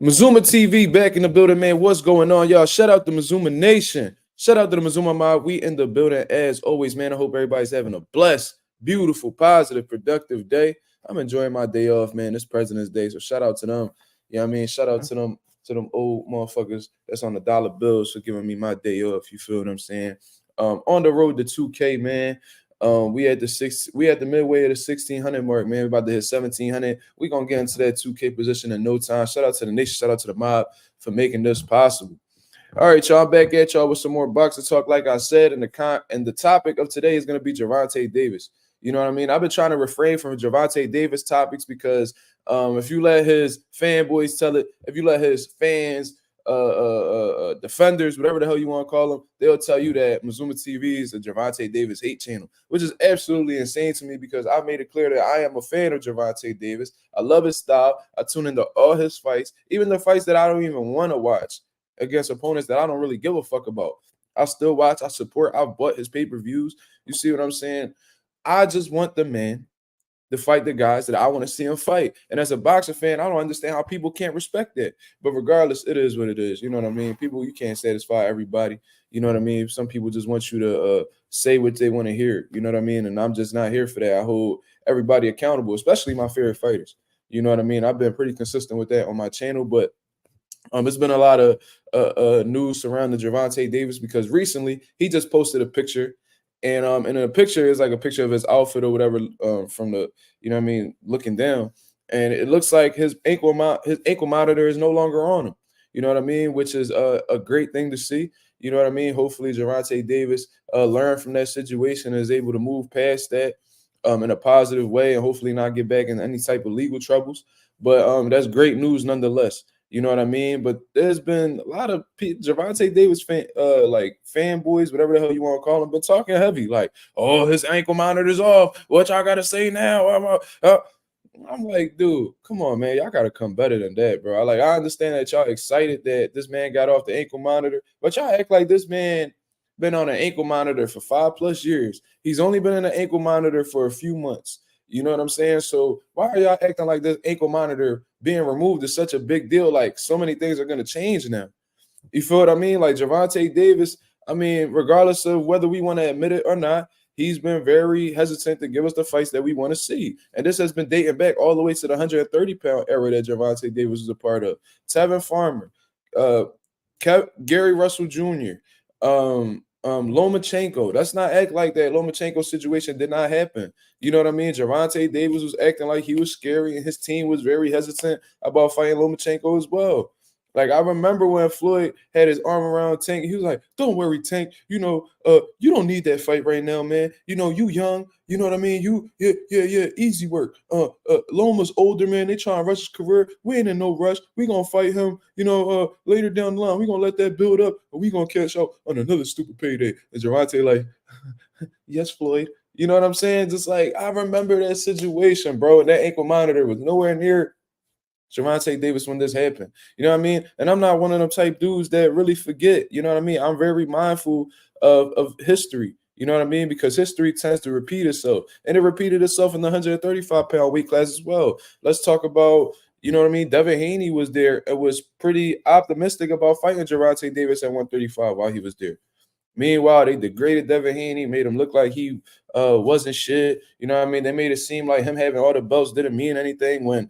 Mazuma TV back in the building, man. What's going on, y'all? Shout out to Mazuma Nation. Shout out to the Mazuma Mob. We in the building as always, man. I hope everybody's having a blessed, beautiful, positive, productive day. I'm enjoying my day off, man. This President's Day, so shout out to them. You know what I mean? Shout out to them old motherfuckers that's on the dollar bills for giving me my day off. You feel what I'm saying? On the road to 2K, man. We at the midway of the 1600 mark, man. We're about to hit 1700. We're gonna get into that 2K position in no time. Shout out to the nation, shout out to the mob for making this possible. All right, y'all, back at y'all with some more boxing talk. Like I said, and the topic of today is gonna be Gervonta Davis. You know what I mean? I've been trying to refrain from Gervonta Davis topics because if you let his fanboys tell it, if you let his fans defenders, whatever the hell you want to call them, they'll tell you that Mazuma TV is a Gervonta Davis hate channel, which is absolutely insane to me because I made it clear that I am a fan of Gervonta Davis. I love his style. I tune into all his fights, even the fights that I don't even want to watch against opponents that I don't really give a fuck about. I still watch. I support. I've bought his pay-per-views. You see what I'm saying? I just want the man to fight the guys that I want to see him fight. And as a boxing fan, I don't understand how people can't respect that. But regardless, it is what it is. You know what I mean? People, you can't satisfy everybody. You know what I mean? Some people just want you to say what they want to hear. You know what I mean? And I'm just not here for that. I hold everybody accountable, especially my favorite fighters. You know what I mean? I've been pretty consistent with that on my channel, but it's been a lot of news surrounding Gervonta Davis because recently he just posted a picture, and in the picture is like a picture of his outfit or whatever from the, you know what I mean, looking down, and it looks like his ankle monitor is no longer on him. You know what I mean, which is a great thing to see. You know what I mean. Hopefully, Gervonta Davis learned from that situation and is able to move past that in a positive way, and hopefully not get back in any type of legal troubles. But that's great news nonetheless. You know what I mean? But there's been a lot of Gervonta Davis like fanboys, whatever the hell you want to call them, been talking heavy. Like, oh, his ankle monitor's off. What y'all got to say now? I'm like, dude, come on, man. Y'all got to come better than that, bro. I understand that y'all excited that this man got off the ankle monitor, but y'all act like this man been on an ankle monitor for 5+ years. He's only been in an ankle monitor for a few months. You know what I'm saying? So why are y'all acting like this ankle monitor being removed is such a big deal? Like so many things are going to change now. You feel what I mean? Like Gervonta Davis, I mean, regardless of whether we want to admit it or not, he's been very hesitant to give us the fights that we want to see. And this has been dating back all the way to the 130-pound era that Gervonta Davis was a part of. Tevin Farmer, uh, Gary Russell Jr., Lomachenko. Let's not act like that Lomachenko situation did not happen. You know what I mean? Gervonta Davis was acting like he was scary, and his team was very hesitant about fighting Lomachenko as well. Like I remember when Floyd had his arm around Tank, he was like, "Don't worry, Tank. You don't need that fight right now, man. You know, you young. You know what I mean? Yeah, easy work. Loma's older, man. They trying to rush his career. We ain't in no rush. We gonna fight him. Later down the line, we gonna let that build up, and we gonna cash out on another stupid payday." And Gervonta like, "Yes, Floyd." You know what I'm saying? Just like I remember that situation, bro. And that ankle monitor was nowhere near Gervonta Davis when this happened. You know what I mean? And I'm not one of them type dudes that really forget. You know what I mean? I'm very mindful of history. You know what I mean? Because history tends to repeat itself. And it repeated itself in the 135-pound weight class as well. Let's talk about, you know what I mean? Devin Haney was there. It was pretty optimistic about fighting Gervonta Davis at 135 while he was there. Meanwhile, they degraded Devin Haney, made him look like he wasn't shit. You know what I mean? They made it seem like him having all the belts didn't mean anything when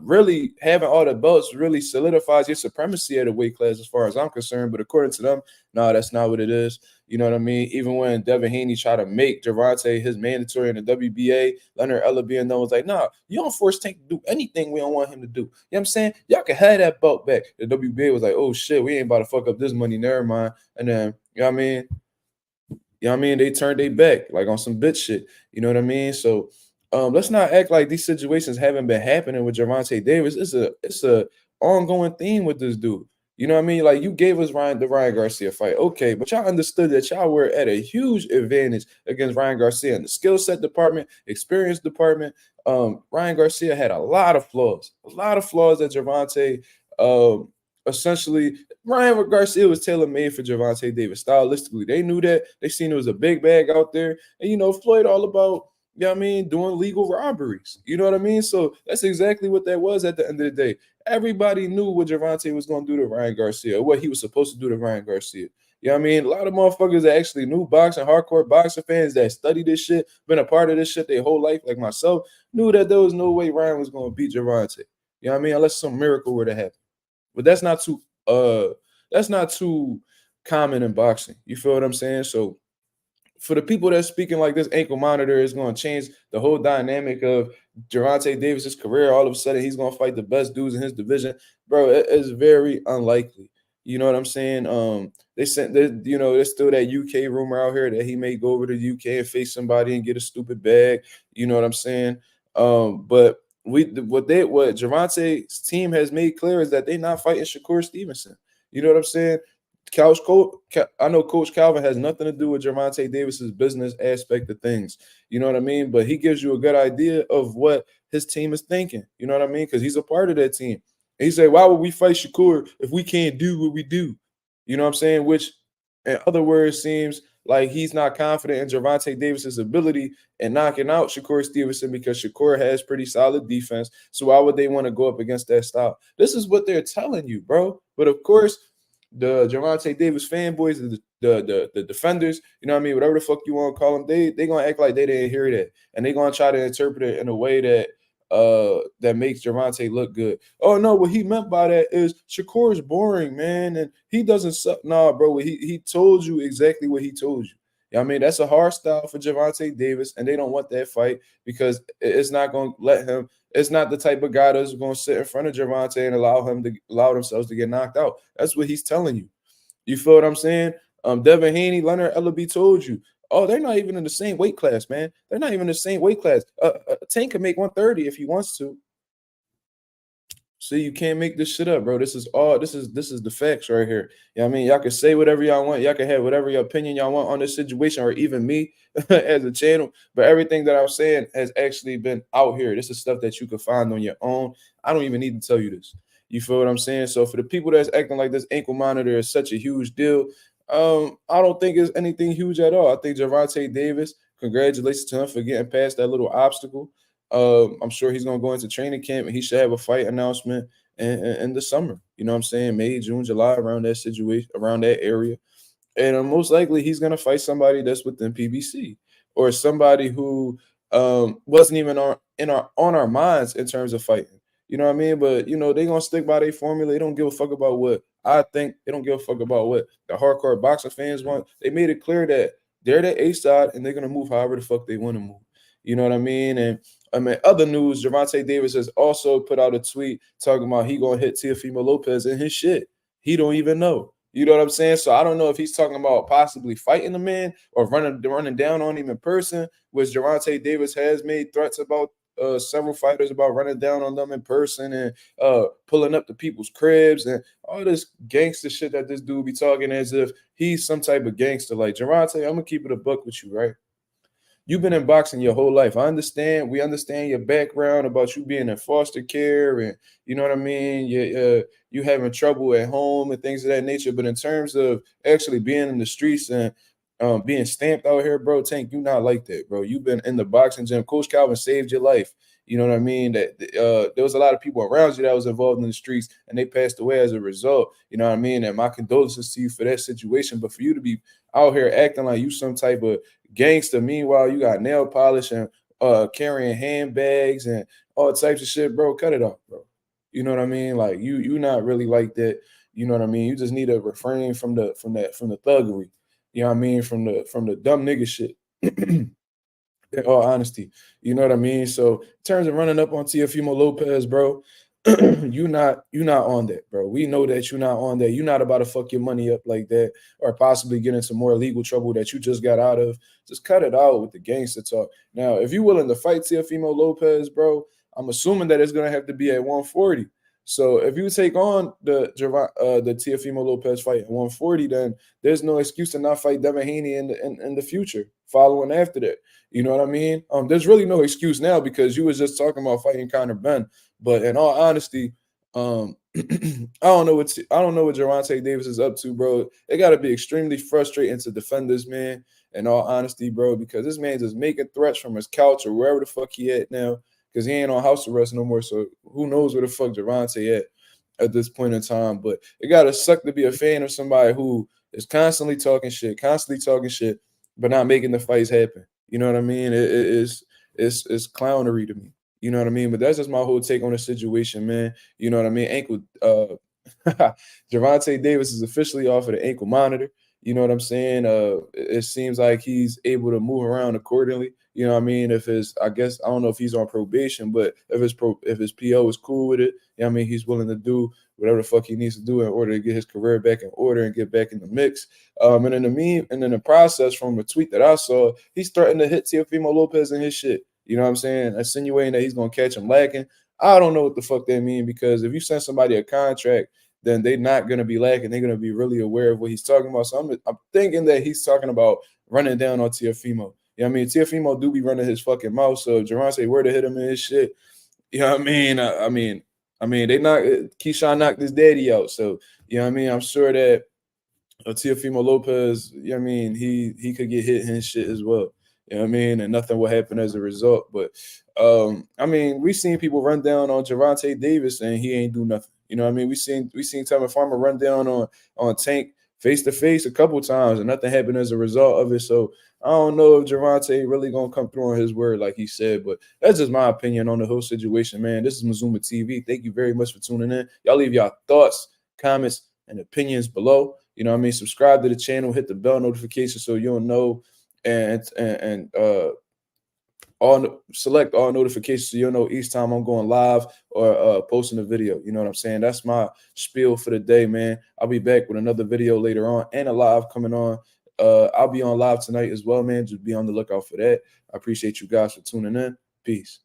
really having all the belts really solidifies your supremacy at a weight class as far as I'm concerned. But according to them, no, that's not what it is. You know what I mean? Even when Devin Haney tried to make Gervonta his mandatory in the WBA, Leonard Ella being known was like, nah, you don't force Tank to do anything we don't want him to do. You know what I'm saying? Y'all can have that belt back. The WBA was like, oh shit, we ain't about to fuck up this money, never mind. And then, you know what I mean? You know what I mean? They turned their back, like on some bitch shit. You know what I mean? So let's not act like these situations haven't been happening with Gervonta Davis. It's a ongoing theme with this dude. You know what I mean? Like you gave us the Ryan Garcia fight, okay, but y'all understood that y'all were at a huge advantage against Ryan Garcia in the skill set department, experience department. Ryan Garcia had a lot of flaws that Gervonta essentially Ryan Garcia was tailor made for Gervonta Davis stylistically. They knew that. They seen it was a big bag out there, and Floyd all about you know what I mean, doing legal robberies. You know what I mean? So that's exactly what that was at the end of the day. Everybody knew what Gervonta was going to do to Ryan Garcia, or what he was supposed to do to Ryan Garcia. You know what I mean? A lot of motherfuckers that actually knew boxing, hardcore boxing fans that study this shit, been a part of this shit their whole life, like myself, knew that there was no way Ryan was going to beat Gervonta. You know what I mean? Unless some miracle were to happen. But that's not too common in boxing. You feel what I'm saying? So for the people that's speaking like this ankle monitor is going to change the whole dynamic of Gervonta Davis's career, all of a sudden he's going to fight the best dudes in his division, bro, it is very unlikely. You know what I'm saying? They sent, you know, there's still that UK rumor out here that he may go over to the UK and face somebody and get a stupid bag. You know what I'm saying? But what Gervonta's team has made clear is that they're not fighting Shakur Stevenson. You know what I'm saying? I know Coach Calvin has nothing to do with Gervonta Davis's business aspect of things. You know what I mean? But he gives you a good idea of what his team is thinking. You know what I mean? Because he's a part of that team. And he said, "Why would we fight Shakur if we can't do what we do?" You know what I'm saying? Which, in other words, seems like he's not confident in Gervonta Davis's ability in knocking out Shakur Stevenson because Shakur has pretty solid defense. So why would they want to go up against that style? This is what they're telling you, bro. But of course, the Gervonta Davis fanboys, the defenders, you know what I mean, whatever the fuck you want to call them, they gonna act like they didn't hear that, and they gonna try to interpret it in a way that makes Gervonta look good. Oh no, what he meant by that is Shakur is boring, man, and he doesn't suck. Nah, bro, he told you exactly what he told you. You know what I mean, that's a hard style for Gervonta Davis, and they don't want that fight because it's not gonna let him. It's not the type of guy that's going to sit in front of Gervonta and allow themselves to get knocked out. That's what he's telling you. You feel what I'm saying? Devin Haney, Leonard Ellaby told you. Oh, they're not even in the same weight class, man. They're not even in the same weight class. Tank can make 130 if he wants to. See, you can't make this shit up, bro. This is the facts right here. You know what I mean? Y'all can say whatever y'all want. Y'all can have whatever your opinion y'all want on this situation, or even me as a channel. But everything that I'm saying has actually been out here. This is stuff that you can find on your own. I don't even need to tell you this. You feel what I'm saying? So for the people that's acting like this ankle monitor is such a huge deal, I don't think it's anything huge at all. I think Gervonta Davis, congratulations to him for getting past that little obstacle. I'm sure he's going to go into training camp and he should have a fight announcement in the summer. You know what I'm saying? May, June, July, around that situation, around that area. And most likely he's going to fight somebody that's within PBC, or somebody who wasn't even on our minds in terms of fighting. You know what I mean? But you know, they're gonna stick by their formula. They don't give a fuck about what I think. They don't give a fuck about what the hardcore boxing fans want. They made it clear that they're the A side and they're gonna move however the fuck they want to move. You know what I mean? And I mean, other news, Gervonta Davis has also put out a tweet talking about he gonna hit Teofimo Lopez in his shit. He don't even know. You know what I'm saying? So I don't know if he's talking about possibly fighting the man or running down on him in person, which Gervonta Davis has made threats about several fighters about running down on them in person and pulling up to people's cribs and all this gangster shit that this dude be talking as if he's some type of gangster. Like, Gervonta, I'm gonna keep it a buck with you, right? You've been in boxing your whole life. We understand your background about you being in foster care and you know what I mean. You having trouble at home and things of that nature. But in terms of actually being in the streets and being stamped out here, bro, Tank, you not like that, bro. You've been in the boxing gym. Coach Calvin saved your life. You know what I mean? That there was a lot of people around you that was involved in the streets and they passed away as a result. You know what I mean? And my condolences to you for that situation. But for you to be out here acting like you some type of gangster, meanwhile you got nail polish and carrying handbags and all types of shit, bro, cut it off, bro. You know what I mean? Like you not really like that. You know what I mean? You just need to refrain from the thuggery. You know what I mean? From the dumb nigga shit. In all honesty, you know what I mean. So in terms of running up on Teofimo Lopez, bro, you not on that, bro. We know that you're not on that. You're not about to fuck your money up like that, or possibly get into more legal trouble that you just got out of. Just cut it out with the gangster talk. Now, if you're willing to fight Teofimo Lopez, bro, I'm assuming that it's gonna have to be at 140. So if you take on the Teofimo Lopez fight at 140, then there's no excuse to not fight Devin Haney in the future, following after that. You know what I mean? There's really no excuse now because you was just talking about fighting Conor Benn. But in all honesty, don't know what Gervonta Davis is up to, bro. It got to be extremely frustrating to defend this man. In all honesty, bro, because this man just making threats from his couch or wherever the fuck he at now, because he ain't on house arrest no more. So who knows where the fuck Gervonta at this point in time? But it gotta suck to be a fan of somebody who is constantly talking shit, but not making the fights happen. You know what I mean? It's clownery to me. You know what I mean? But that's just my whole take on the situation, man. You know what I mean? Gervonta Davis is officially off of the ankle monitor. You know what I'm saying? It seems like he's able to move around accordingly. You know what I mean? I guess I don't know if he's on probation, but if his PO is cool with it, you know what I mean, he's willing to do whatever the fuck he needs to do in order to get his career back in order and get back in the mix. And in the process, from a tweet that I saw, he's threatening to hit Teofimo Lopez and his shit. You know what I'm saying? Insinuating that he's gonna catch him lacking. I don't know what the fuck that mean, because if you send somebody a contract, then they're not going to be lacking. They're going to be really aware of what he's talking about. So I'm thinking that he's talking about running down on Teofimo. You know what I mean? Teofimo do be running his fucking mouth. So if Gervonta were to hit him in his shit, you know what I mean? They Keyshawn knocked his daddy out. So, you know what I mean? I'm sure that Teofimo Lopez, you know what I mean, he could get hit in his shit as well. You know what I mean? And nothing will happen as a result. But we've seen people run down on Gervonta Davis and he ain't do nothing. You know what I mean? We seen Tevin Farmer run down on Tank face to face a couple times and nothing happened as a result of it. So I don't know if Gervonta really gonna come through on his word like he said, but that's just my opinion on the whole situation, man. This is Mazuma TV. Thank you very much for tuning in. Y'all leave y'all thoughts, comments, and opinions below. You know what I mean? Subscribe to the channel, hit the bell notification so you'll know, and select all notifications so you'll know each time I'm going live or posting a video. You know what I'm saying? That's my spiel for the day, man. I'll be back with another video later on and a live coming on. I'll be on live tonight as well, man. Just be on the lookout for that. I appreciate you guys for tuning in. Peace.